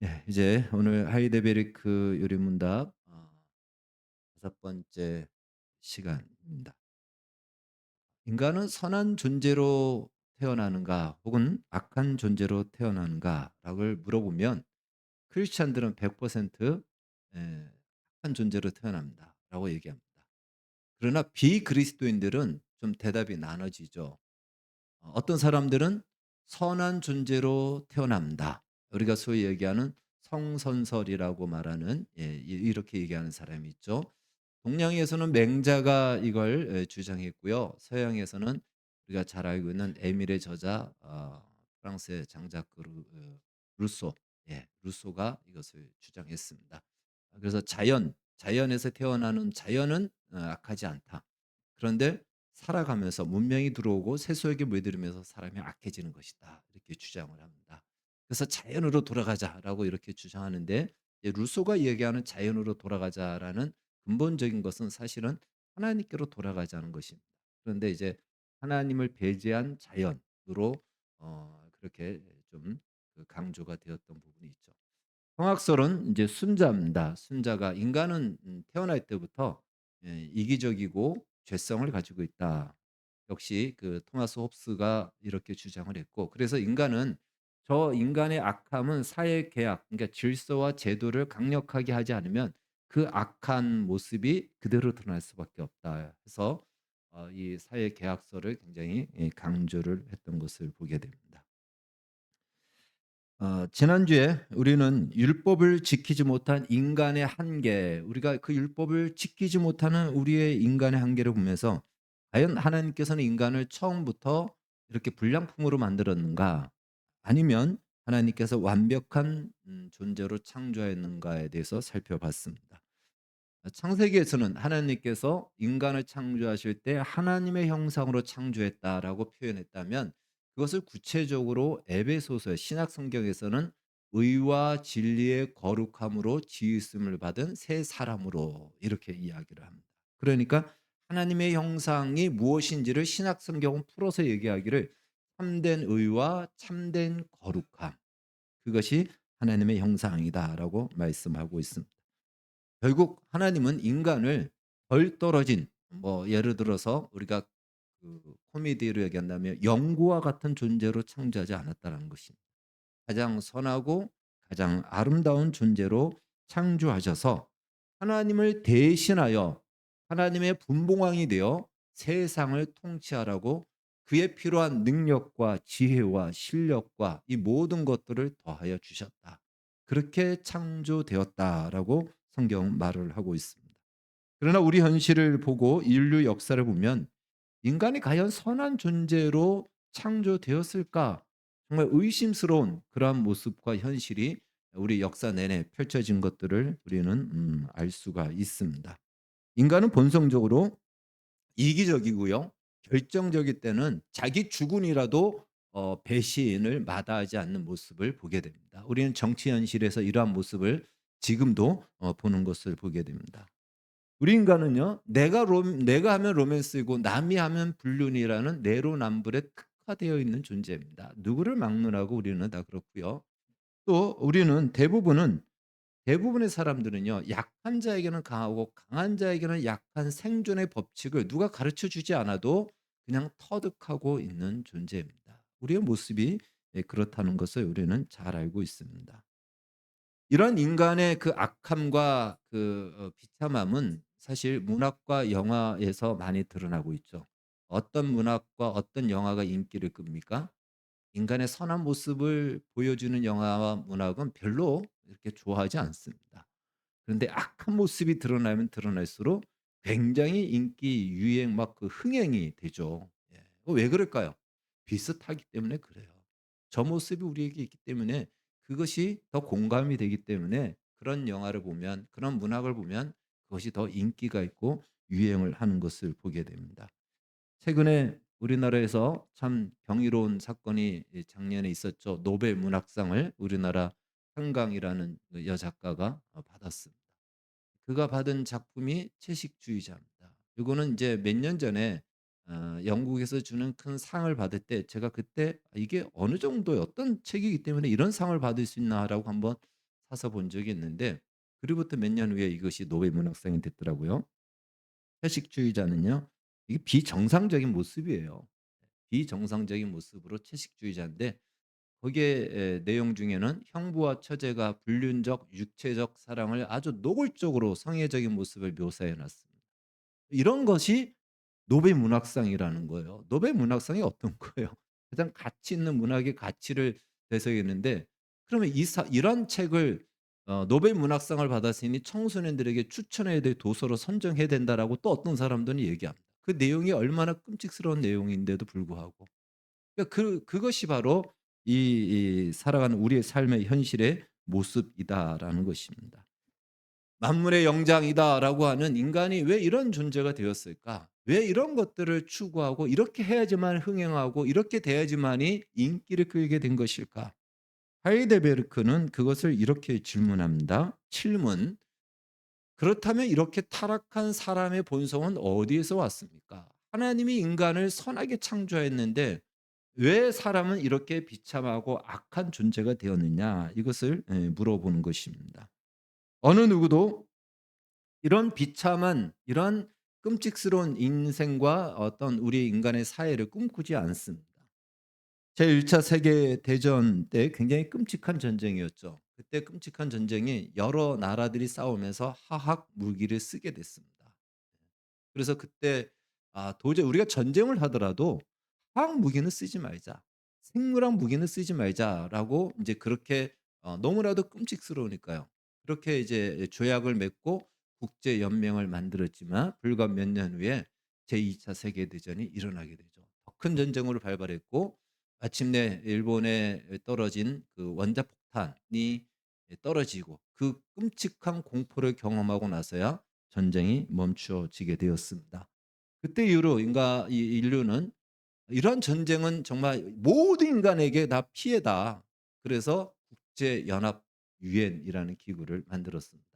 예, 이제 오늘 하이데베르크 요리문답 다섯 번째 시간입니다. 인간은 선한 존재로 태어나는가 혹은 악한 존재로 태어나는가라고 물어보면 크리스찬들은 100% 악한 존재로 태어납니다라고 얘기합니다. 그러나 비그리스도인들은 좀 대답이 나눠지죠. 어떤 사람들은 선한 존재로 태어납니다. 우리가 소위 얘기하는 성선설이라고 말하는, 이렇게 얘기하는 사람이 있죠. 동양에서는 맹자가 이걸 주장했고요. 서양에서는 우리가 잘 알고 있는 에밀의 저자, 프랑스의 장자크 루소, 루소가 이것을 주장했습니다. 그래서 자연에서 태어나는 자연은 악하지 않다. 그런데 살아가면서 문명이 들어오고 세속에게 물들이면서 사람이 악해지는 것이다. 이렇게 주장을 합니다. 그래서 자연으로 돌아가자라고 이렇게 주장하는데, 루소가 얘기하는 자연으로 돌아가자라는 근본적인 것은 사실은 하나님께로 돌아가자는 것입니다. 그런데 이제 하나님을 배제한 자연으로 그렇게 좀 그 강조가 되었던 부분이 있죠. 성악설은 이제 순자입니다. 순자가 인간은 태어날 때부터 이기적이고 죄성을 가지고 있다. 역시 그 토마스 홉스가 이렇게 주장을 했고, 그래서 인간은 저 인간의 악함은 사회 계약, 그러니까 질서와 제도를 강력하게 하지 않으면 그 악한 모습이 그대로 드러날 수밖에 없다 해서 이 사회 계약서를 굉장히 강조를 했던 것을 보게 됩니다. 지난주에 우리는 율법을 지키지 못한 인간의 한계, 우리가 그 율법을 지키지 못하는 우리의 인간의 한계를 보면서 과연 하나님께서는 인간을 처음부터 이렇게 불량품으로 만들었는가? 아니면 하나님께서 완벽한 존재로 창조했는가에 대해서 살펴봤습니다. 창세기에서는 하나님께서 인간을 창조하실 때 하나님의 형상으로 창조했다라고 표현했다면, 그것을 구체적으로 에베소서 신약 성경에서는 의와 진리의 거룩함으로 지으심을 받은 새 사람으로 이렇게 이야기를 합니다. 그러니까 하나님의 형상이 무엇인지를 신약 성경은 풀어서 얘기하기를 참된 의와 참된 거룩함, 그것이 하나님의 형상이다라고 말씀하고 있습니다. 결국 하나님은 인간을 덜 떨어진, 뭐 예를 들어서 우리가 그 코미디로 얘기한다면 영구와 같은 존재로 창조하지 않았다는 것입니다. 가장 선하고 가장 아름다운 존재로 창조하셔서 하나님을 대신하여 하나님의 분봉왕이 되어 세상을 통치하라고 그에 필요한 능력과 지혜와 실력과 이 모든 것들을 더하여 주셨다. 그렇게 창조되었다라고 성경은 말을 하고 있습니다. 그러나 우리 현실을 보고 인류 역사를 보면 인간이 과연 선한 존재로 창조되었을까? 정말 의심스러운 그러한 모습과 현실이 우리 역사 내내 펼쳐진 것들을 우리는 알 수가 있습니다. 인간은 본성적으로 이기적이고요. 결정적일 때는 자기 주군이라도 배신을 마다하지 않는 모습을 보게 됩니다. 우리는 정치 현실에서 이러한 모습을 지금도 보는 것을 보게 됩니다. 우리 인간은요, 내가 하면 로맨스이고 남이 하면 불륜이라는 내로남불에 특화되어 있는 존재입니다. 누구를 막론하고 우리는 다 그렇고요. 또 우리는 대부분의 사람들은요, 약한 자에게는 강하고 강한 자에게는 약한 생존의 법칙을 누가 가르쳐 주지 않아도 그냥 터득하고 있는 존재입니다. 우리의 모습이 그렇다는 것을 우리는 잘 알고 있습니다. 이런 인간의 그 악함과 그 비참함은 사실 문학과 영화에서 많이 드러나고 있죠. 어떤 문학과 어떤 영화가 인기를 끕니까? 인간의 선한 모습을 보여주는 영화와 문학은 별로 이렇게 좋아하지 않습니다. 그런데 악한 모습이 드러나면 드러날수록 굉장히 인기, 유행, 막 그 흥행이 되죠. 예. 왜 그럴까요? 비슷하기 때문에 그래요. 저 모습이 우리에게 있기 때문에, 그것이 더 공감이 되기 때문에 그런 영화를 보면, 그런 문학을 보면 그것이 더 인기가 있고 유행을 하는 것을 보게 됩니다. 최근에 우리나라에서 참 경이로운 사건이 작년에 있었죠. 노벨 문학상을 우리나라 한강이라는 그 여작가가 받았습니다. 그가 받은 작품이 채식주의자입니다. 이거는 이제 몇 년 전에 영국에서 주는 큰 상을 받을 때 제가 그때 '이게 어느 정도의 어떤 책이기 때문에 이런 상을 받을 수 있나.'라고 한번 사서 본 적이 있는데 그로부터 몇 년 후에 이것이 노벨 문학상이 됐더라고요. 채식주의자는요. 이게 비정상적인 모습이에요. 비정상적인 모습으로 채식주의자인데 거기에 내용 중에는 형부와 처제가 불륜적 육체적 사랑을 아주 노골적으로 성애적인 모습을 묘사해 놨습니다. 이런 것이 노벨 문학상이라는 거예요. 노벨 문학상이 어떤 거예요? 가장 가치 있는 문학의 가치를 배석했는데 그러면 이런 책을 노벨 문학상을 받았으니 청소년들에게 추천해야 될 도서로 선정해야 된다라고 또 어떤 사람들은 얘기합니다. 그 내용이 얼마나 끔찍스러운 내용인데도 불구하고. 그러니까 그것이 바로 이 살아가는 우리의 삶의 현실의 모습이다라는 것입니다. '만물의 영장이다.'라고 하는 인간이 왜 이런 존재가 되었을까? 왜 이런 것들을 추구하고 이렇게 해야지만 흥행하고 이렇게 돼야지만이 인기를 끌게 된 것일까? 하이데베르크는 그것을 이렇게 질문합니다. 질문: "그렇다면 이렇게 타락한 사람의 본성은 어디에서 왔습니까? 하나님이 인간을 선하게 창조했는데 왜 사람은 이렇게 비참하고 악한 존재가 되었느냐?" 이것을 물어보는 것입니다. 어느 누구도 이런 비참한 이런 끔찍스러운 인생과 어떤 우리 인간의 사회를 꿈꾸지 않습니다. 제1차 세계 대전 때 굉장히 끔찍한 전쟁이었죠. 그때 끔찍한 전쟁이 여러 나라들이 싸우면서 화학 무기를 쓰게 됐습니다. 그래서 그때 도저히 우리가 전쟁을 하더라도 '화학 무기는 쓰지 말자. 생물학 무기는 쓰지 말자.'라고 이제 그렇게 너무나도 끔찍스러우니까요. 그렇게 이제 조약을 맺고 국제 연맹을 만들었지만 불과 몇 년 후에 제2차 세계 대전이 일어나게 되죠. 더 큰 전쟁으로 발발했고 마침내 일본에 떨어진 그 원자폭탄이 떨어지고 그 끔찍한 공포를 경험하고 나서야 전쟁이 멈추어지게 되었습니다. 그때 이후로 이 인류는 '이런 전쟁은 정말 모든 인간에게 다 피해다.' 그래서 국제 연합 유엔이라는 기구를 만들었습니다.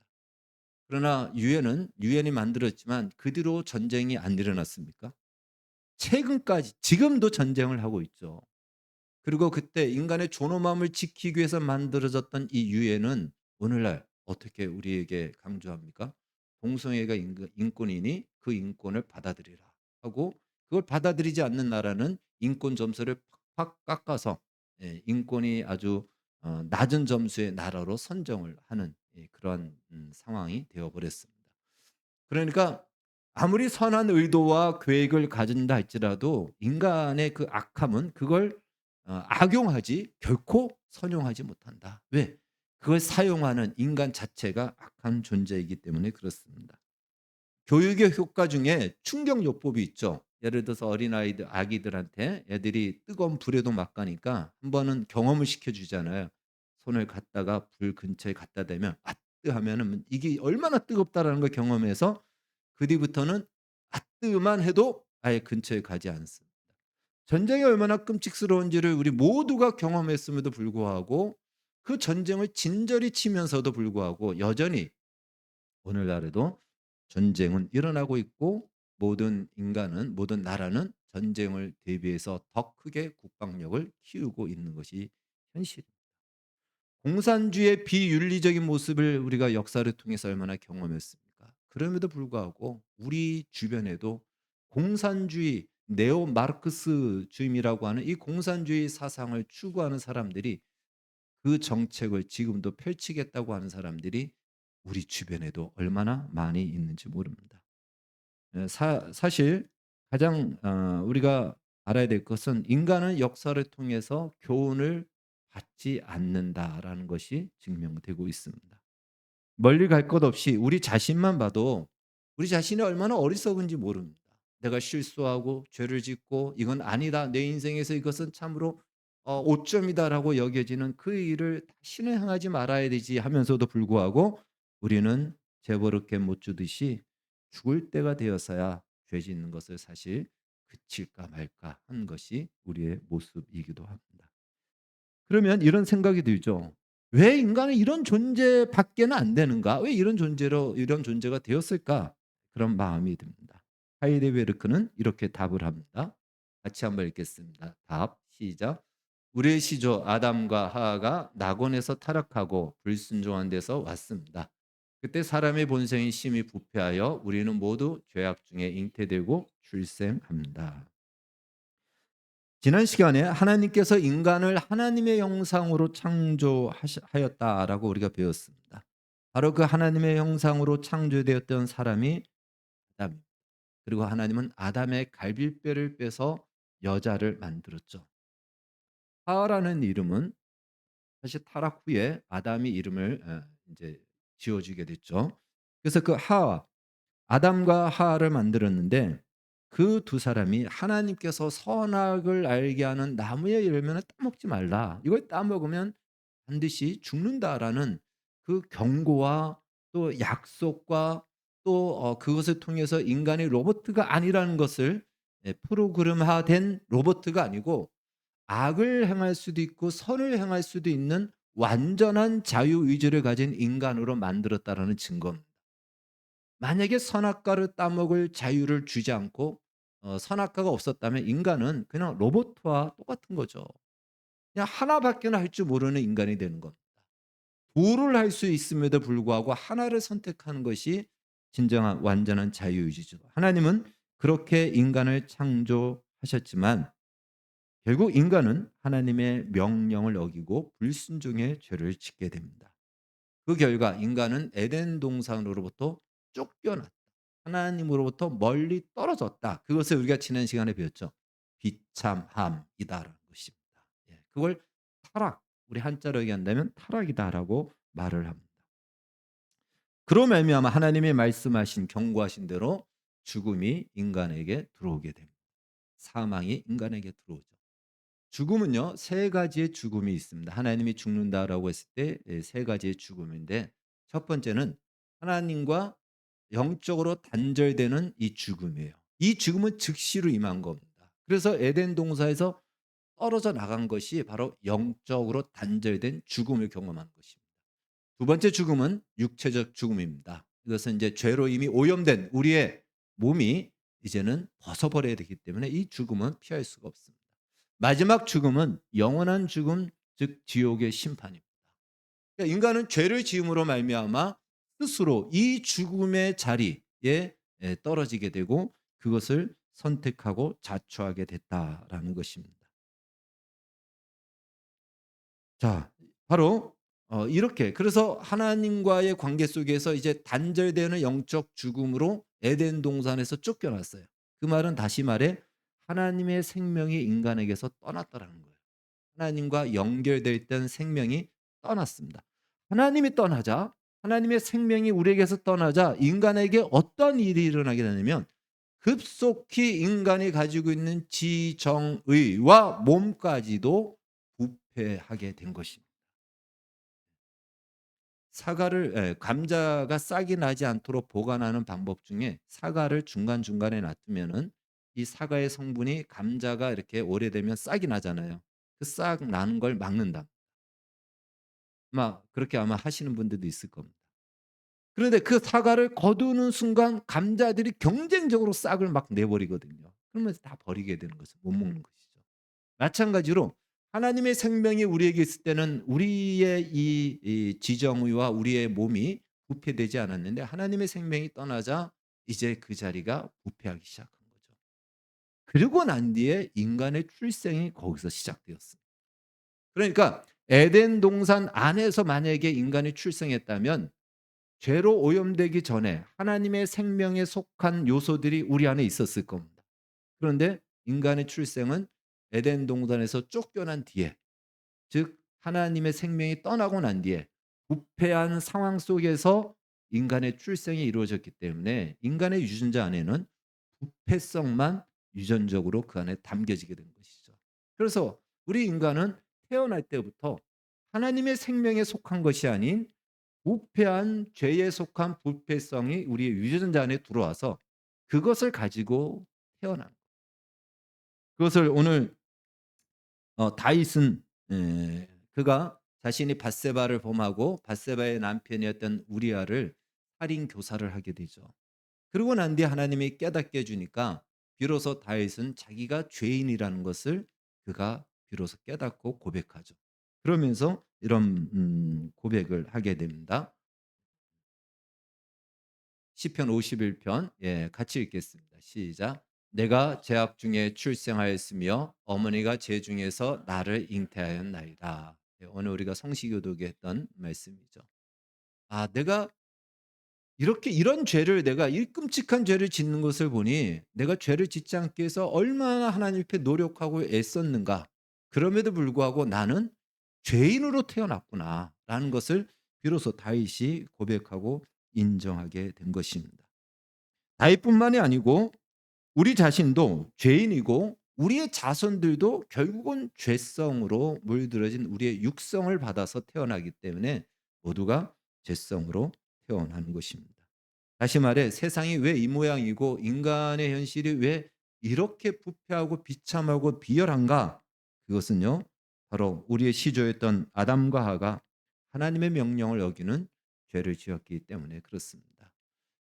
그러나 유엔이 만들었지만 그 뒤로 전쟁이 안 일어났습니까? 최근까지 지금도 전쟁을 하고 있죠. 그리고 그때 인간의 존엄함을 지키기 위해서 만들어졌던 이 유엔은 오늘날 어떻게 우리에게 강조합니까? 동성애가 인권이니 그 인권을 받아들이라 하고 그걸 받아들이지 않는 나라는 인권 점수를 팍팍 깎아서 인권이 아주 낮은 점수의 나라로 선정을 하는 그러한 상황이 되어 버렸습니다. 그러니까 아무리 선한 의도와 계획을 가진다 할지라도 인간의 그 악함은 그걸 악용하지 결코 선용하지 못한다. 왜? 그걸 사용하는 인간 자체가 악한 존재이기 때문에 그렇습니다. 교육의 효과 중에 충격요법이 있죠. 예를 들어서 어린아이들 아기들한테 애들이 뜨거운 불에도 막 가니까 한 번은 경험을 시켜 주잖아요. 손을 갖다가 불 근처에 갖다 대면 "아 뜨." 하면은 이게 얼마나 뜨겁다라는 걸 경험해서 그 뒤부터는 "아 뜨."만 해도 아예 근처에 가지 않습니다. 전쟁이 얼마나 끔찍스러운지를 우리 모두가 경험했음에도 불구하고 그 전쟁을 진절히 치면서도 불구하고 여전히 오늘날에도 전쟁은 일어나고 있고 모든 나라는 전쟁을 대비해서 더 크게 국방력을 키우고 있는 것이 현실입니다. 공산주의의 비윤리적인 모습을 우리가 역사를 통해서 얼마나 경험했습니까? 그럼에도 불구하고 우리 주변에도 공산주의 네오 마르크스주의라고 하는 이 공산주의 사상을 추구하는 사람들이 그 정책을 지금도 펼치겠다고 하는 사람들이 우리 주변에도 얼마나 많이 있는지 모릅니다. 사실 가장 우리가 알아야 될 것은 '인간은 역사를 통해서 교훈을 받지 않는다.'라는 것이 증명되고 있습니다. 멀리 갈 것 없이 우리 자신만 봐도 우리 자신이 얼마나 어리석은지 모릅니다. 내가 실수하고 죄를 짓고 '이건 아니다. 내 인생에서 이것은 참으로 오점이다.'라고 여겨지는 그 일을 다시는 행하지 말아야 되지 하면서도 불구하고 우리는 재버릇게 못 주듯이 죽을 때가 되어서야 죄 짓는 것을 사실 그칠까 말까 하는 것이 우리의 모습이기도 합니다. 그러면 이런 생각이 들죠. '왜 인간은 이런 존재밖에는 안 되는가? 왜 이런 존재가 되었을까?' 그런 마음이 듭니다. 하이데베르크는 이렇게 답을 합니다. 같이 한번 읽겠습니다. 답 시작. 우리의 시조 아담과 하하가 낙원에서 타락하고 불순종한 데서 왔습니다. 그때 사람의 본성이 심히 부패하여 우리는 모두 죄악 중에 잉태되고 출생합니다. 지난 시간에 하나님께서 인간을 하나님의 영상으로 창조하였다라고 우리가 배웠습니다. 바로 그 하나님의 형상으로 창조되었던 사람이 아담. 그리고 하나님은 아담의 갈빗뼈를 빼서 여자를 만들었죠. 하와라는 이름은 사실 타락 후에 아담이 이름을 이제 지어주게 됐죠. 그래서 그 하와, 아담과 하와를 만들었는데 그 두 사람이 하나님께서 선악을 알게 하는 나무의 열매는 따먹지 말라. 이걸 따먹으면 반드시 죽는다라는 그 경고와 또 약속과 또 그것을 통해서 인간이 로봇가 아니라는 것을 프로그램화된 로봇가 아니고 악을 행할 수도 있고 선을 행할 수도 있는 완전한 자유의지를 가진 인간으로 만들었다라는 증거입니다. 만약에 선악과를 따먹을 자유를 주지 않고 선악과가 없었다면 인간은 그냥 로봇과 똑같은 거죠. 그냥 하나밖에 할 줄 모르는 인간이 되는 겁니다. 둘을 할 수 있음에도 불구하고 하나를 선택하는 것이 진정한 완전한 자유의지죠. 하나님은 그렇게 인간을 창조하셨지만 결국 인간은 하나님의 명령을 어기고 불순종의 죄를 짓게 됩니다. 그 결과 인간은 에덴 동산으로부터 쫓겨났다. 하나님으로부터 멀리 떨어졌다. 그것을 우리가 지난 시간에 배웠죠. 비참함이다라는 것입니다. 예, 그걸 타락, 우리 한자로 얘기한다면 타락이다라고 말을 합니다. 그로 말미암아 하나님이 말씀하신 경고하신 대로 죽음이 인간에게 들어오게 됩니다. 사망이 인간에게 들어오죠. 죽음은요, 세 가지의 죽음이 있습니다. 하나님이 죽는다라고 했을 때 세 가지의 죽음인데 첫 번째는 하나님과 영적으로 단절되는 이 죽음이에요. 이 죽음은 즉시로 임한 겁니다. 그래서 에덴 동산에서 떨어져 나간 것이 바로 영적으로 단절된 죽음을 경험하는 것입니다. 두 번째 죽음은 육체적 죽음입니다. 이것은 이제 죄로 이미 오염된 우리의 몸이 이제는 벗어버려야 되기 때문에 이 죽음은 피할 수가 없습니다. 마지막 죽음은 영원한 죽음, 즉 지옥의 심판입니다. 그러니까 인간은 죄를 지음으로 말미암아 스스로 이 죽음의 자리에 떨어지게 되고 그것을 선택하고 자초하게 됐다라는 것입니다. 자, 바로 이렇게 그래서 하나님과의 관계 속에서 이제 단절되는 영적 죽음으로 에덴 동산에서 쫓겨났어요. 그 말은 다시 말해 하나님의 생명이 인간에게서 떠났다라는 거예요. 하나님과 연결되어 있던 생명이 떠났습니다. 하나님이 떠나자 하나님의 생명이 우리에게서 떠나자 인간에게 어떤 일이 일어나게 되냐면 급속히 인간이 가지고 있는 지정의와 몸까지도 부패하게 된 것입니다. 감자가 싹이 나지 않도록 보관하는 방법 중에 사과를 중간중간에 놔두면은 이 사과의 성분이 감자가 이렇게 오래되면 싹이 나잖아요. 그 싹 나는 걸 막는다. 그렇게 아마 하시는 분들도 있을 겁니다. 그런데 그 사과를 거두는 순간 감자들이 경쟁적으로 싹을 막 내버리거든요. 그러면서 다 버리게 되는 거죠. 못 먹는 것이죠. 마찬가지로 하나님의 생명이 우리에게 있을 때는 우리의 이 지정의와 우리의 몸이 부패되지 않았는데 하나님의 생명이 떠나자 이제 그 자리가 부패하기 시작한 거죠. 그러고 난 뒤에 인간의 출생이 거기서 시작되었습니다. 그러니까 에덴 동산 안에서 만약에 인간이 출생했다면 죄로 오염되기 전에 하나님의 생명에 속한 요소들이 우리 안에 있었을 겁니다. 그런데 인간의 출생은 에덴 동산에서 쫓겨난 뒤에 즉 하나님의 생명이 떠나고 난 뒤에 부패한 상황 속에서 인간의 출생이 이루어졌기 때문에 인간의 유전자 안에는 부패성만 유전적으로 그 안에 담겨지게 된 것이죠. 그래서 우리 인간은 태어날 때부터 하나님의 생명에 속한 것이 아닌 부패한 죄에 속한 부패성이 우리의 유전자 안에 들어와서 그것을 가지고 태어난 거예요. 그것을 오늘 다윗은 그가 자신이 밧세바를 범하고 밧세바의 남편이었던 우리아를 살인 교사를 하게 되죠. 그러고 난 뒤에 하나님이 깨닫게 해 주니까 비로소 다윗은 자기가 죄인이라는 것을 그가 비로소 깨닫고 고백하죠. 그러면서 이런 고백을 하게 됩니다. 시편 51편 같이 읽겠습니다. 시작. 내가 죄악 중에 출생하였으며 어머니가 죄 중에서 나를 잉태하였나이다. 오늘 우리가 성시교독에 했던 말씀이죠. 내가 이렇게 이런 죄를 내가 이 끔찍한 죄를 짓는 것을 보니 내가 죄를 짓지 않기 위해서 얼마나 하나님 앞에 노력하고 애썼는가. 그럼에도 불구하고 나는 죄인으로 태어났구나라는 것을 비로소 다윗이 고백하고 인정하게 된 것입니다. 다윗뿐만이 아니고 우리 자신도 죄인이고 우리의 자손들도 결국은 죄성으로 물들어진 우리의 육성을 받아서 태어나기 때문에 모두가 죄성으로 태어나는 것입니다. 다시 말해 세상이 왜 이 모양이고 인간의 현실이 왜 이렇게 부패하고 비참하고 비열한가? 그것은요. 바로 우리의 시조였던 아담과 하가 하나님의 명령을 어기는 죄를 지었기 때문에 그렇습니다.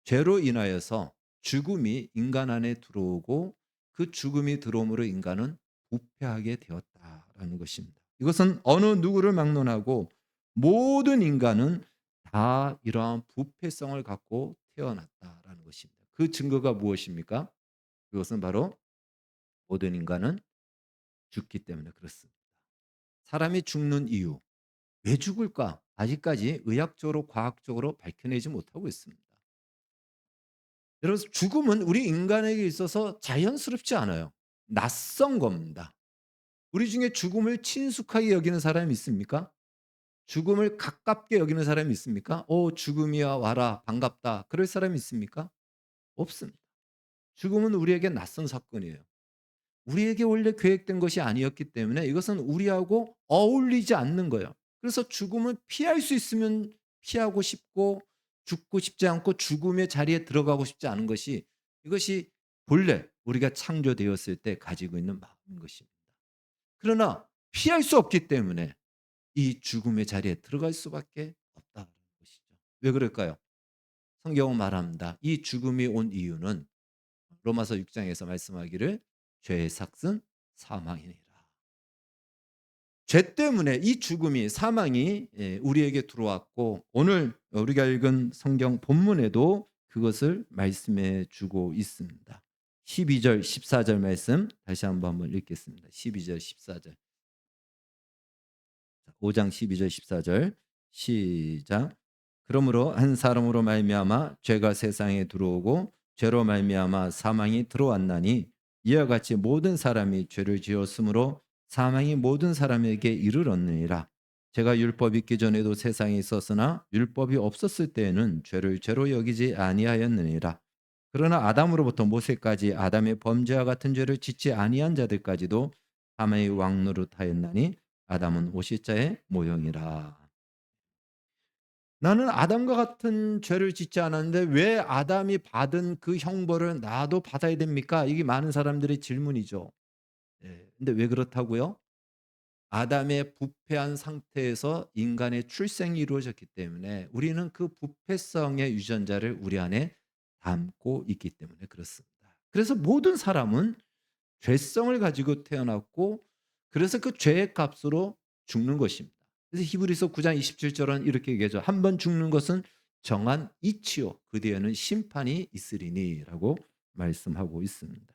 죄로 인하여서 죽음이 인간 안에 들어오고 그 죽음이 들어옴으로 인간은 부패하게 되었다라는 것입니다. 이것은 어느 누구를 막론하고 모든 인간은 다 이러한 부패성을 갖고 태어났다라는 것입니다. 그 증거가 무엇입니까? 그것은 바로 모든 인간은 죽기 때문에 그렇습니다. 사람이 죽는 이유, 왜 죽을까? 아직까지 의학적으로 과학적으로 밝혀내지 못하고 있습니다. 여러분 죽음은 우리 인간에게 있어서 자연스럽지 않아요. 낯선 겁니다. 우리 중에 죽음을 친숙하게 여기는 사람이 있습니까? 죽음을 가깝게 여기는 사람이 있습니까? 죽음이야 와라 반갑다. 그럴 사람이 있습니까? 없습니다. 죽음은 우리에게 낯선 사건이에요. 우리에게 원래 계획된 것이 아니었기 때문에 이것은 우리하고 어울리지 않는 거예요. 그래서 죽음을 피할 수 있으면 피하고 싶고 죽고 싶지 않고 죽음의 자리에 들어가고 싶지 않은 것이 이것이 본래 우리가 창조되었을 때 가지고 있는 마음인 것입니다. 그러나 피할 수 없기 때문에 이 죽음의 자리에 들어갈 수밖에 없다는 것이죠. 왜 그럴까요? 성경은 말합니다. 이 죽음이 온 이유는 로마서 6장에서 말씀하기를 죄의 삭은 사망이니라. 죄 때문에 이 죽음이 사망이 우리에게 들어왔고 오늘 우리가 읽은 성경 본문에도 그것을 말씀해 주고 있습니다. 12절 14절 말씀 다시 한번 읽겠습니다. 12절 14절 5장 12절 14절 시작. 그러므로 한 사람으로 말미암아 죄가 세상에 들어오고 죄로 말미암아 사망이 들어왔나니 이와 같이 모든 사람이 죄를 지었으므로 사망이 모든 사람에게 이르렀느니라. 제가 율법이 있기 전에도 세상에 있었으나 율법이 없었을 때에는 죄를 죄로 여기지 아니하였느니라. 그러나 아담으로부터 모세까지 아담의 범죄와 같은 죄를 짓지 아니한 자들까지도 사망의 왕노릇하였나니 아담은 오실자의 모형이라. 나는 아담과 같은 죄를 짓지 않았는데 왜 아담이 받은 그 형벌을 나도 받아야 됩니까? 이게 많은 사람들의 질문이죠. 근데 왜 그렇다고요? 아담의 부패한 상태에서 인간의 출생이 이루어졌기 때문에 우리는 그 부패성의 유전자를 우리 안에 담고 있기 때문에 그렇습니다. 그래서 모든 사람은 죄성을 가지고 태어났고 그래서 그 죄의 값으로 죽는 것입니다. 그래서 히브리서 9장 27절은 이렇게 얘기하죠. 한 번 죽는 것은 정한 이치요 그 뒤에는 심판이 있으리니라고 말씀하고 있습니다.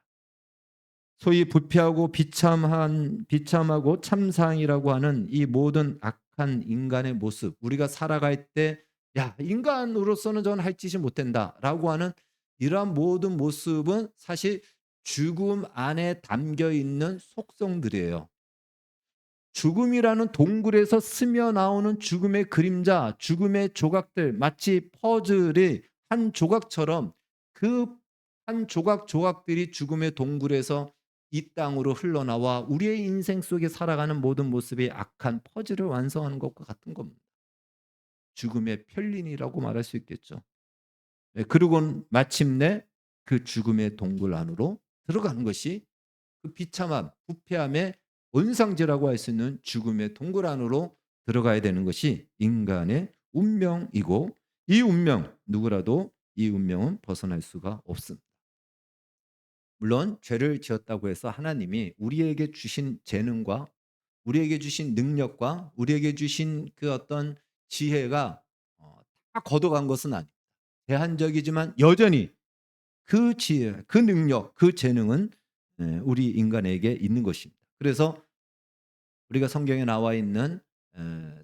소위 부패하고 비참하고 참상이라고 하는 이 모든 악한 인간의 모습, 우리가 살아갈 때 야, 인간으로서는 저는 할 짓이 못 된다라고 하는 이러한 모든 모습은 사실 죽음 안에 담겨 있는 속성들이에요. 죽음이라는 동굴에서 스며 나오는 죽음의 그림자, 죽음의 조각들, 마치 퍼즐이 한 조각처럼 그 한 조각들이 죽음의 동굴에서 이 땅으로 흘러나와 우리의 인생 속에 살아가는 모든 모습이 악한 퍼즐을 완성하는 것과 같은 겁니다. 죽음의 편린이라고 말할 수 있겠죠. 그리고 마침내 그 죽음의 동굴 안으로 들어가는 것이 그 비참함, 부패함의 원상제라고 할 수 있는 죽음의 동굴 안으로 들어가야 되는 것이 인간의 운명이고 이 운명, 누구라도 이 운명은 벗어날 수가 없습니다. 물론 죄를 지었다고 해서 하나님이 우리에게 주신 재능과 우리에게 주신 능력과 우리에게 주신 그 어떤 지혜가 다 걷어간 것은 아닙니다. 제한적이지만 여전히 그 지혜, 그 능력, 그 재능은 우리 인간에게 있는 것입니다. 그래서 우리가 성경에 나와 있는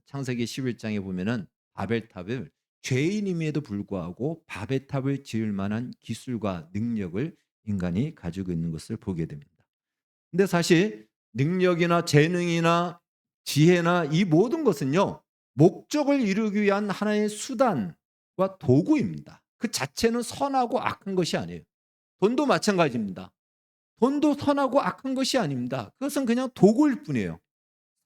창세기 11장에 보면은 바벨탑을 죄인임에도 불구하고 바벨탑을 지을 만한 기술과 능력을 인간이 가지고 있는 것을 보게 됩니다. 근데 사실 능력이나 재능이나 지혜나 이 모든 것은요, 목적을 이루기 위한 하나의 수단과 도구입니다. 그 자체는 선하고 악한 것이 아니에요. 돈도 마찬가지입니다. 돈도 선하고 악한 것이 아닙니다. 그것은 그냥 도구일 뿐이에요.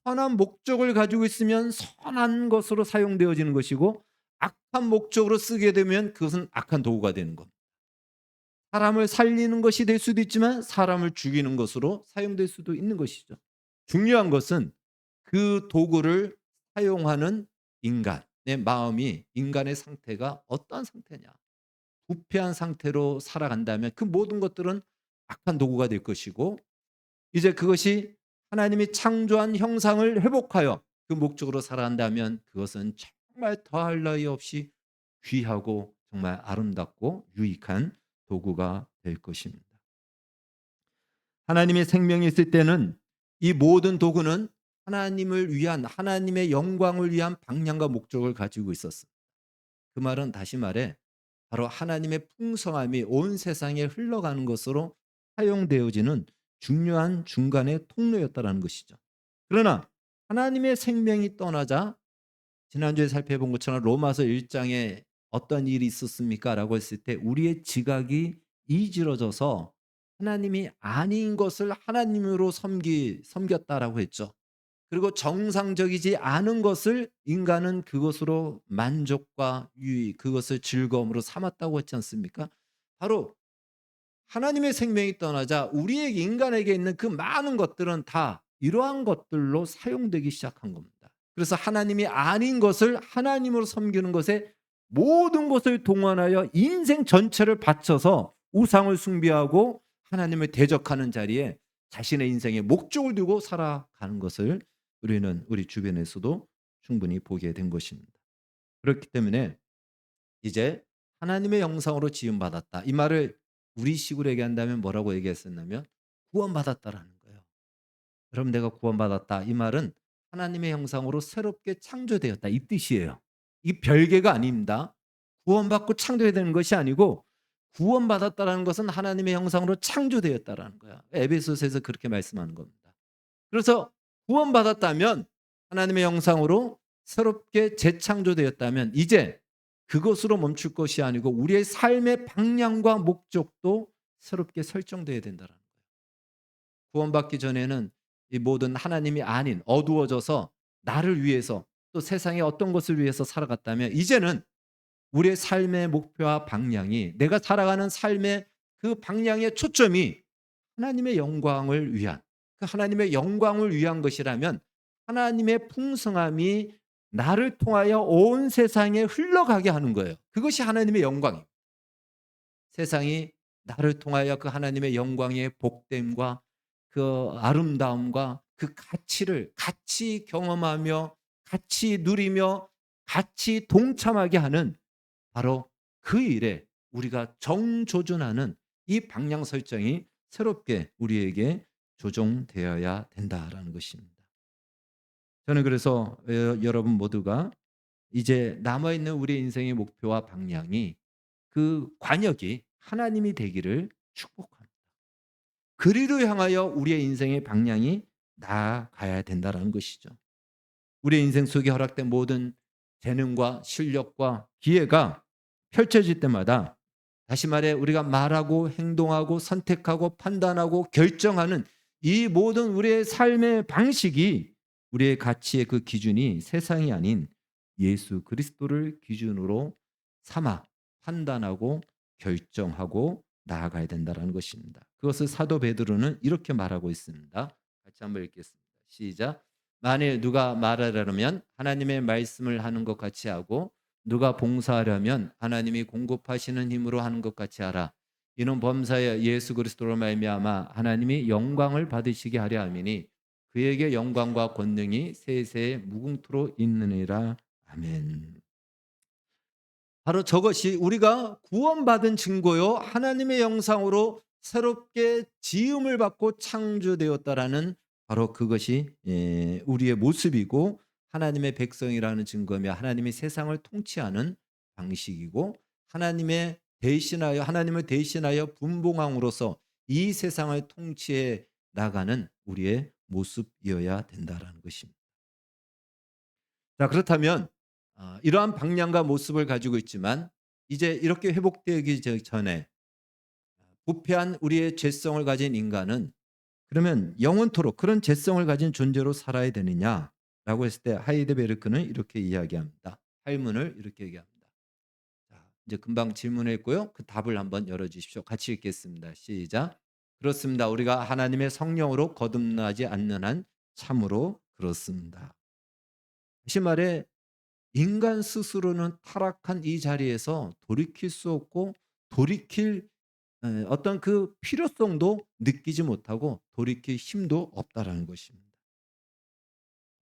선한 목적을 가지고 있으면 선한 것으로 사용되어지는 것이고, 악한 목적으로 쓰게 되면 그것은 악한 도구가 되는 겁니다. 사람을 살리는 것이 될 수도 있지만 사람을 죽이는 것으로 사용될 수도 있는 것이죠. 중요한 것은 그 도구를 사용하는 인간의 마음이, 인간의 상태가 어떠한 상태냐. 부패한 상태로 살아간다면 그 모든 것들은 악한 도구가 될 것이고, 이제 그것이 하나님이 창조한 형상을 회복하여 그 목적으로 살아간다면 그것은 정말 더할 나위 없이 귀하고 정말 아름답고 유익한 도구가 될 것입니다. 하나님의 생명이 있을 때는 이 모든 도구는 하나님을 위한, 하나님의 영광을 위한 방향과 목적을 가지고 있었습니다. 그 말은 다시 말해 바로 하나님의 풍성함이 온 세상에 흘러가는 것으로 사용되어지는 중요한 중간의 통로였다라는 것이죠. 그러나 하나님의 생명이 떠나자, 지난주에 살펴본 것처럼 로마서 1장에 어떤 일이 있었습니까? 라고 했을 때 우리의 지각이 이지러져서 하나님이 아닌 것을 하나님으로 섬겼다라고 했죠. 그리고 정상적이지 않은 것을 인간은 그것으로 만족과 유익, 그것을 즐거움으로 삼았다고 했지 않습니까? 바로 하나님의 생명이 떠나자 우리에게, 인간에게 있는 그 많은 것들은 다 이러한 것들로 사용되기 시작한 겁니다. 그래서 하나님이 아닌 것을 하나님으로 섬기는 것에 모든 것을 동원하여 인생 전체를 바쳐서 우상을 숭배하고 하나님을 대적하는 자리에 자신의 인생에 목적을 두고 살아가는 것을 우리는 우리 주변에서도 충분히 보게 된 것입니다. 그렇기 때문에 이제 하나님의 형상으로 지음받았다. 이 말을 우리식으로 얘기한다면 뭐라고 얘기했었냐면 구원받았다라는 거예요. 여러분, 내가 구원받았다. 이 말은 하나님의 형상으로 새롭게 창조되었다. 이 뜻이에요. 이 별개가 아닙니다. 구원받고 창조되는 것이 아니고 구원받았다라는 것은 하나님의 형상으로 창조되었다라는 거야. 에베소서에서 그렇게 말씀하는 겁니다. 그래서 구원받았다면, 하나님의 형상으로 새롭게 재창조되었다면 이제 그것으로 멈출 것이 아니고 우리의 삶의 방향과 목적도 새롭게 설정되어야 된다는 거예요. 구원받기 전에는 이 모든 하나님이 아닌 어두워져서 나를 위해서, 또 세상의 어떤 것을 위해서 살아갔다면 이제는 우리의 삶의 목표와 방향이, 내가 살아가는 삶의 그 방향의 초점이 하나님의 영광을 위한, 그 하나님의 영광을 위한 것이라면 하나님의 풍성함이 나를 통하여 온 세상에 흘러가게 하는 거예요. 그것이 하나님의 영광입니다. 세상이 나를 통하여 그 하나님의 영광의 복됨과 그 아름다움과 그 가치를 같이 경험하며 같이 누리며 같이 동참하게 하는, 바로 그 일에 우리가 정조준하는 이 방향 설정이 새롭게 우리에게 조정되어야 된다라는 것입니다. 저는 그래서 여러분 모두가 이제 남아있는 우리 인생의 목표와 방향이, 그 관역이 하나님이 되기를 축복합니다. 그리로 향하여 우리의 인생의 방향이 나아가야 된다는 것이죠. 우리의 인생 속에 허락된 모든 재능과 실력과 기회가 펼쳐질 때마다, 다시 말해 우리가 말하고 행동하고 선택하고 판단하고 결정하는 이 모든 우리의 삶의 방식이, 우리의 가치의 그 기준이 세상이 아닌 예수 그리스도를 기준으로 삼아 판단하고 결정하고 나아가야 된다는 것입니다. 그것을 사도 베드로는 이렇게 말하고 있습니다. 같이 한번 읽겠습니다. 시작. 만일 누가 말하려면 하나님의 말씀을 하는 것 같이 하고 누가 봉사하려면 하나님이 공급하시는 힘으로 하는 것 같이 하라. 이는 범사에 예수 그리스도로 말미암아 하나님이 영광을 받으시게 하려 함이니 그에게 영광과 권능이 세세에 무궁토록 있느니라. 아멘. 바로 저것이 우리가 구원받은 증거요 하나님의 영상으로 새롭게 지음을 받고 창조되었다라는 바로 그것이 우리의 모습이고 하나님의 백성이라는 증거며 하나님이 세상을 통치하는 방식이고 하나님을 대신하여 분봉함으로써 이 세상을 통치해 나가는 우리의 모습이어야 된다라는 것입니다. 자, 그렇다면 이러한 방향과 모습을 가지고 있지만 이제 이렇게 회복되기 전에 부패한 우리의 죄성을 가진 인간은 그러면 영원토록 그런 죄성을 가진 존재로 살아야 되느냐라고 했을 때 하이데베르크는 이렇게 이야기합니다. 할문을 이렇게 얘기합니다. 자, 이제 금방 질문했고요. 그 답을 한번 열어주십시오. 같이 읽겠습니다. 시작. 그렇습니다. 우리가 하나님의 성령으로 거듭나지 않는 한 참으로 그렇습니다. 다시 말해 인간 스스로는 타락한 이 자리에서 돌이킬 수 없고 돌이킬 어떤 그 필요성도 느끼지 못하고 돌이킬 힘도 없다라는 것입니다.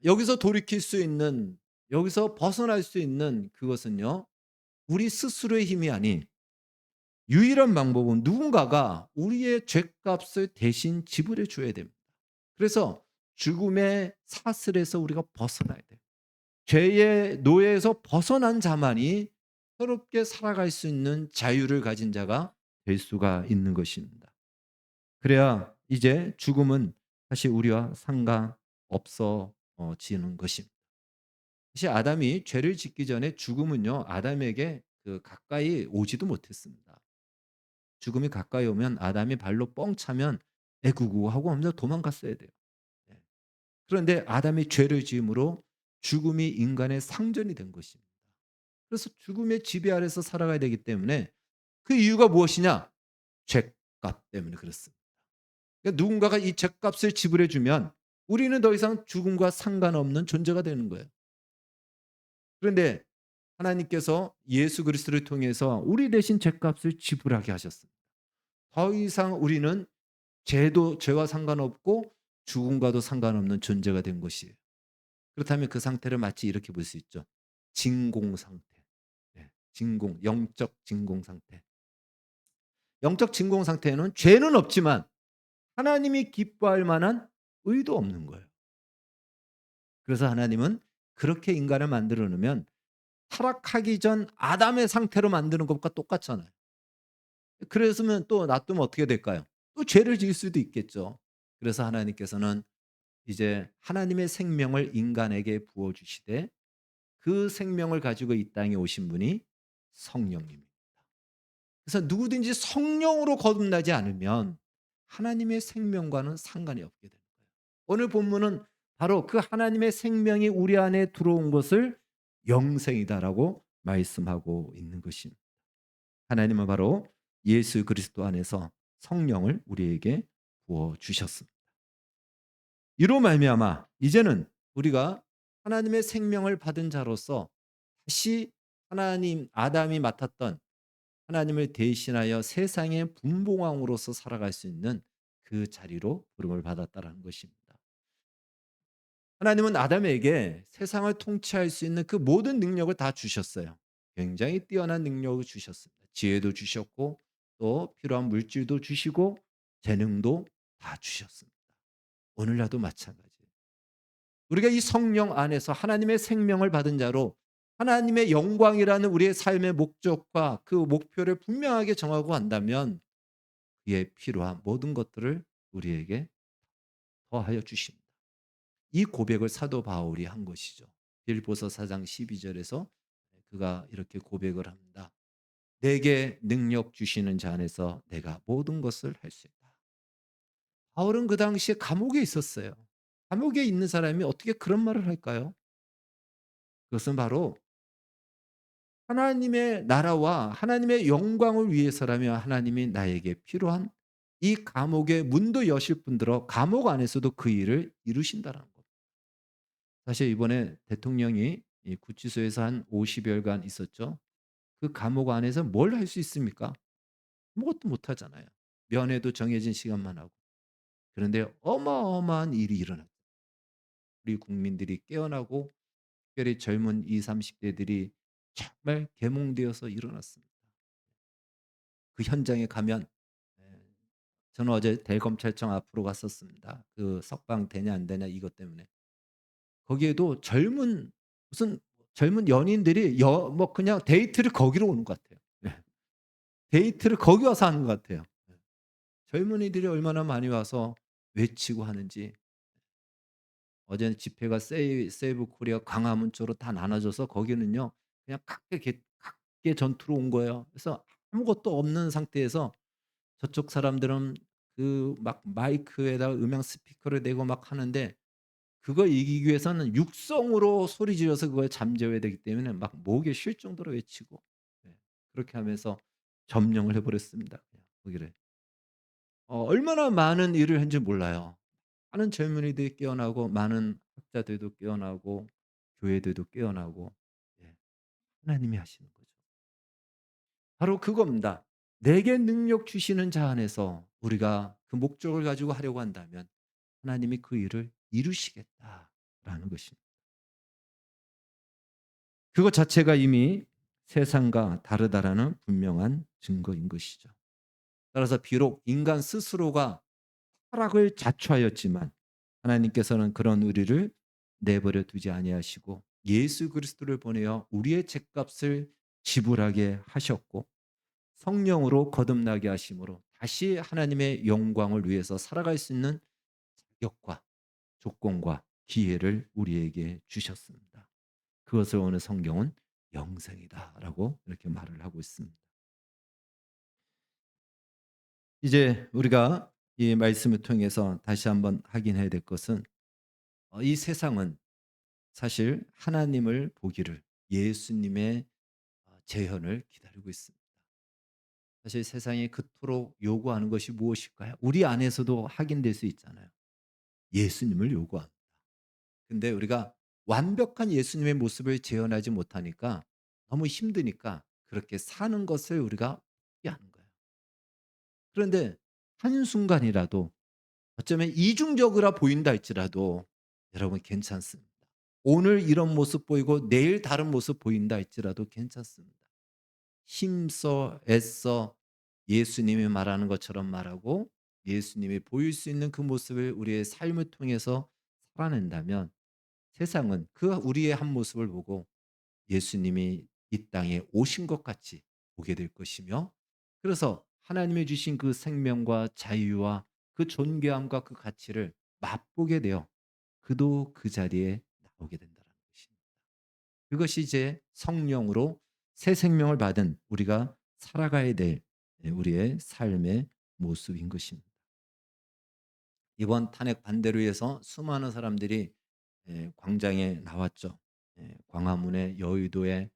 여기서 돌이킬 수 있는 여기서 벗어날 수 있는 그것은요. 우리 스스로의 힘이 아닌 유일한 방법은 누군가가 우리의 죗값을 대신 지불해 줘야 됩니다. 그래서 죽음의 사슬에서 우리가 벗어나야 돼요. 죄의 노예에서 벗어난 자만이 새롭게 살아갈 수 있는 자유를 가진 자가 될 수가 있는 것입니다. 그래야 이제 죽음은 다시 우리와 상관없어지는 것입니다. 사실 아담이 죄를 짓기 전에 죽음은요 아담에게 가까이 오지도 못했습니다. 죽음이 가까이 오면 아담이 발로 뻥 차면 에구구 하고 하면서 도망갔어야 돼요. 예. 그런데 아담이 죄를 지음으로 죽음이 인간의 상전이 된 것입니다. 그래서 죽음의 지배 아래서 살아가야 되기 때문에 그 이유가 무엇이냐? 죄값 때문에 그렇습니다. 그러니까 누군가가 이 죄값을 지불해 주면 우리는 더 이상 죽음과 상관없는 존재가 되는 거예요. 그런데 하나님께서 예수 그리스도를 통해서 우리 대신 죄값을 지불하게 하셨습니다. 더 이상 우리는 죄와 상관없고 죽음과도 상관없는 존재가 된 것이에요. 그렇다면 그 상태를 마치 이렇게 볼 수 있죠. 진공 상태. 네, 영적 진공 상태. 영적 진공 상태에는 죄는 없지만 하나님이 기뻐할 만한 의도 없는 거예요. 그래서 하나님은 그렇게 인간을 만들어 놓으면 타락하기 전 아담의 상태로 만드는 것과 똑같잖아요. 그랬으면 또 놔두면 어떻게 될까요? 또 죄를 지을 수도 있겠죠. 그래서 하나님께서는 이제 하나님의 생명을 인간에게 부어 주시되 그 생명을 가지고 이 땅에 오신 분이 성령님입니다. 그래서 누구든지 성령으로 거듭나지 않으면 하나님의 생명과는 상관이 없게 되는 거예요. 오늘 본문은 바로 그 하나님의 생명이 우리 안에 들어온 것을 영생이다라고 말씀하고 있는 것입니다. 하나님은 바로 예수 그리스도 안에서 성령을 우리에게 부어 주셨습니다. 이로 말미암아 이제는 우리가 하나님의 생명을 받은 자로서 다시 아담이 맡았던 하나님을 대신하여 세상의 분봉왕으로서 살아갈 수 있는 그 자리로 부름을 받았다라는 것입니다. 하나님은 아담에게 세상을 통치할 수 있는 그 모든 능력을 다 주셨어요. 굉장히 뛰어난 능력을 주셨습니다. 지혜도 주셨고 또 필요한 물질도 주시고 재능도 다 주셨습니다. 오늘날도 마찬가지예요. 우리가 이 성령 안에서 하나님의 생명을 받은 자로 하나님의 영광이라는 우리의 삶의 목적과 그 목표를 분명하게 정하고 한다면 그에 필요한 모든 것들을 우리에게 더하여 주십니다. 이 고백을 사도 바울이 한 것이죠. 빌보서 4장 12절에서 그가 이렇게 고백을 합니다. 내게 능력 주시는 자 안에서 내가 모든 것을 할 수 있다. 바울은 그 당시에 감옥에 있었어요. 감옥에 있는 사람이 어떻게 그런 말을 할까요? 그것은 바로 하나님의 나라와 하나님의 영광을 위해서라면 하나님이 나에게 필요한 이 감옥의 문도 여실 분들어 감옥 안에서도 그 일을 이루신다는 것. 사실 이번에 대통령이 이 구치소에서 한 50여일간 있었죠. 그 감옥 안에서 뭘 할 수 있습니까? 아무것도 못 하잖아요. 면회도 정해진 시간만 하고. 그런데 어마어마한 일이 일어났어요. 우리 국민들이 깨어나고 특별히 젊은 20-30 대들이 정말 계몽되어서 일어났습니다. 그 현장에 가면 예 저는 어제 대검찰청 앞으로 갔었습니다. 그 석방 되냐 안 되냐 이것 때문에. 거기에도 무슨 젊은 연인들이 뭐 그냥 데이트를 거기로 오는 것 같아요. 예. 데이트를 거기 와서 하는 것 같아요. 예. 젊은이들이 얼마나 많이 와서 외치고 하는지. 어제는 집회가 세이브 코리아 광화문 쪽으로 다 나눠져서 거기는요 그냥 각계 전투로 온 거예요. 그래서 아무것도 없는 상태에서 저쪽 사람들은 그 막 마이크에다가 음향 스피커를 대고 막 하는데 그거 이기기 위해서는 육성으로 소리 지르서 그걸 잠재워야 되기 때문에 막 목에 쉴 정도로 외치고 예 그렇게 하면서 점령을 해 버렸습니다 그냥 거기를. 얼마나 많은 일을 했는지 몰라요. 많은 젊은이들이 깨어나고 많은 학자들도 깨어나고 교회들도 깨어나고 예 하나님이 하시는 거죠. 바로 그겁니다. 내게 능력 주시는 자 안에서 우리가 그 목적을 가지고 하려고 한다면 하나님이 그 일을 이루시겠다라는 것입니다. 그것 자체가 이미 세상과 다르다라는 분명한 증거인 것이죠. 따라서 비록 인간 스스로가 타락을 자초하였지만 하나님께서는 그런 우리를 내버려 두지 아니하시고 예수 그리스도를 보내어 우리의 죄값을 지불하게 하셨고 성령으로 거듭나게 하심으로 다시 하나님의 영광을 위해서 살아갈 수 있는 자격과 조건과 기회를 우리에게 주셨습니다. 그것을 오늘 성경은 영생이다라고 이렇게 말을 하고 있습니다. 이제 우리가 이 말씀을 통해서 다시 한번 확인해야 될 것은 이 세상은 사실 하나님을 보기를 예수님의 재현을 기다리고 있습니다. 사실 세상이 그토록 요구하는 것이 무엇일까요? 우리 안에서도 확인될 수 있잖아요. 예수님을 요구합니다. 근데 우리가 완벽한 예수님의 모습을 재현하지 못하니까 너무 힘드니까 그렇게 사는 것을 우리가 포기하는 거예요. 그런데 한순간이라도 어쩌면 이중적으로 보인다 할지라도 여러분 괜찮습니다. 오늘 이런 모습 보이고 내일 다른 모습 보인다 할지라도 괜찮습니다. 힘써 애써 예수님이 말하는 것처럼 말하고 예수님이 보일 수 있는 그 모습을 우리의 삶을 통해서 살아낸다면 세상은 그 우리의 한 모습을 보고 예수님이 이 땅에 오신 것 같이 보게 될 것이며 그래서 하나님이 주신 그 생명과 자유와 그 존귀함과 그 가치를 맛보게 되어 그도 그 자리에 나오게 된다는 것입니다. 그것이 이제 성령으로 새 생명을 받은 우리가 살아가야 될 우리의 삶의 모습인 것입니다. 이번 탄핵 반대로 해서 수많은 사람들이 광장에 나왔죠. 광화문에 여의도에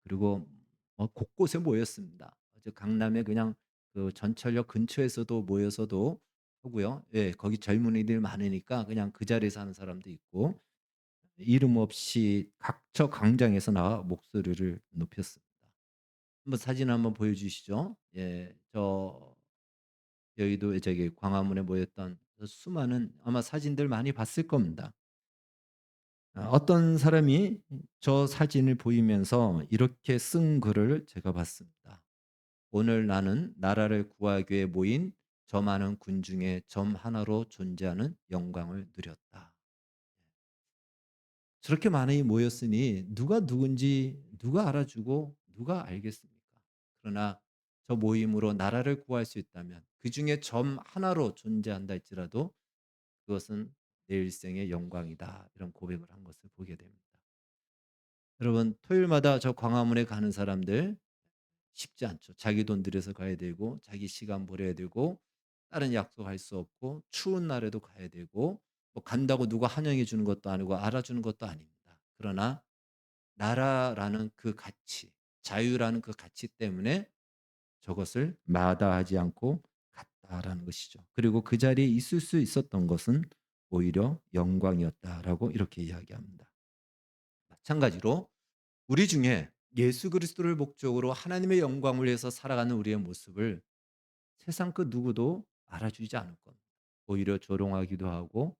그리고 곳곳에 모였습니다. 어제 강남에 그냥 그 전철역 근처에서도 모여서도 하고요. 예, 거기 젊은이들 많으니까 그냥 그 자리에서 하는 사람도 있고 이름 없이 각처 광장에서 나와 목소리를 높였습니다. 한번 사진 한번 보여주시죠. 예, 저 여의도에 저기 광화문에 모였던 그 수많은 아마 사진들 많이 봤을 겁니다. 어떤 사람이 저 사진을 보이면서 이렇게 쓴 글을 제가 봤습니다. "오늘 나는 나라를 구하기 위해 모인 저 많은 군 중에 점 하나로 존재하는 영광을 누렸다." 저렇게 많이 모였으니 누가 누군지 누가 알아주고 누가 알겠습니까? 그러나 저 모임으로 나라를 구할 수 있다면 그중에 점 하나로 존재한다 할지라도 그것은 내 일생의 영광이다. 이런 고백을 한 것을 보게 됩니다. 여러분 토요일마다 저 광화문에 가는 사람들 쉽지 않죠. 자기 돈 들여서 가야 되고 자기 시간 버려야 되고 다른 약속할 수 없고 추운 날에도 가야 되고 뭐 간다고 누가 환영해 주는 것도 아니고 알아주는 것도 아닙니다. 그러나 나라라는 그 가치, 자유라는 그 가치 때문에 저것을 마다하지 않고 갔다라는 것이죠. 그리고 그 자리에 있을 수 있었던 것은 오히려 영광이었다라고 이렇게 이야기합니다. 마찬가지로 우리 중에 예수 그리스도를 목적으로 하나님의 영광을 위해서 살아가는 우리의 모습을 세상 그 누구도 알아주지 않을 겁니다. 오히려 조롱하기도 하고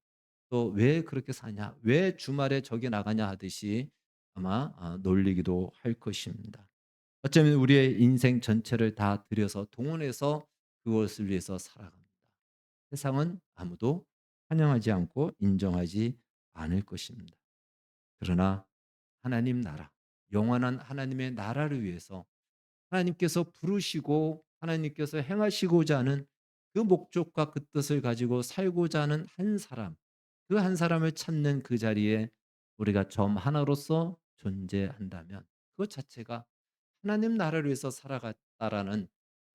또 "왜 그렇게 사냐? 왜 주말에 저기 나가냐?" 하듯이 아마 놀리기도 할 것입니다. 어쩌면 우리의 인생 전체를 다 들여서 동원해서 그것을 위해서 살아갑니다. 세상은 아무도 환영하지 않고 인정하지 않을 것입니다. 그러나 하나님 나라, 영원한 하나님의 나라를 위해서 하나님께서 부르시고 하나님께서 행하시고자 하는 그 목적과 그 뜻을 가지고 살고자 하는 한 사람, 그 한 사람을 찾는 그 자리에 우리가 점 하나로서 존재한다면 그것 자체가 하나님 나라를 위해서 살아갔다라는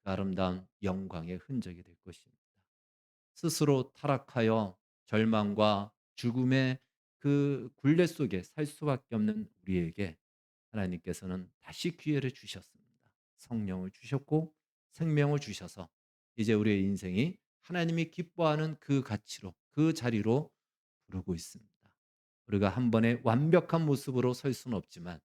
그 아름다운 영광의 흔적이 될 것입니다. 스스로 타락하여 절망과 죽음의 그 굴레 속에 살 수밖에 없는 우리에게 하나님께서는 다시 기회를 주셨습니다. 성령을 주셨고 생명을 주셔서 이제 우리의 인생이 하나님이 기뻐하는 그 가치로 그 자리로 부르고 있습니다. 우리가 한 번에 완벽한 모습으로 설 수는 없지만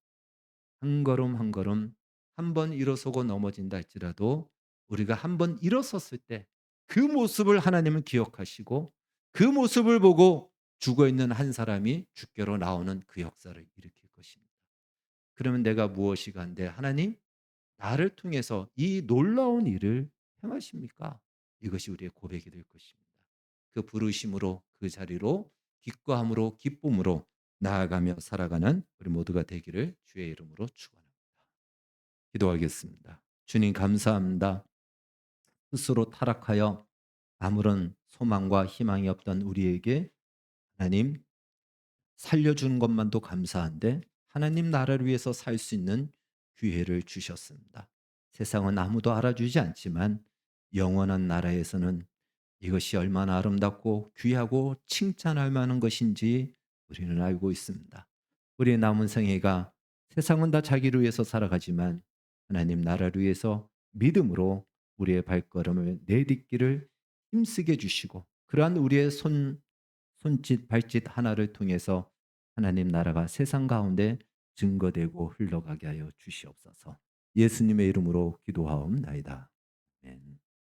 한 걸음 한 걸음 한 번 일어서고 넘어진다 할지라도 우리가 한 번 일어섰을 때 그 모습을 하나님은 기억하시고 그 모습을 보고 죽어 있는 한 사람이 주께로 나오는 그 역사를 일으킬 것입니다. 그러면 내가 무엇이 간데 하나님 나를 통해서 이 놀라운 일을 행하십니까? 이것이 우리의 고백이 될 것입니다. 그 부르심으로 그 자리로 기뻐함으로 기쁨으로 나아가며 살아가는 우리 모두가 되기를 주의 이름으로 축원합니다. 기도하겠습니다. 주님 감사합니다. 스스로 타락하여 아무런 소망과 희망이 없던 우리에게 하나님 살려주는 것만도 감사한데 하나님 나라를 위해서 살 수 있는 기회를 주셨습니다. 세상은 아무도 알아주지 않지만 영원한 나라에서는 이것이 얼마나 아름답고 귀하고 칭찬할 만한 것인지 우리는 알고 있습니다. 우리의 남은 생애가 세상은 다 자기를 위해서 살아가지만 하나님 나라를 위해서 믿음으로 우리의 발걸음을 내딛기를 힘쓰게 해주시고 그러한 우리의 손짓 발짓 하나를 통해서 하나님 나라가 세상 가운데 증거되고 흘러가게 하여 주시옵소서. 예수님의 이름으로 기도하옵나이다. 아멘.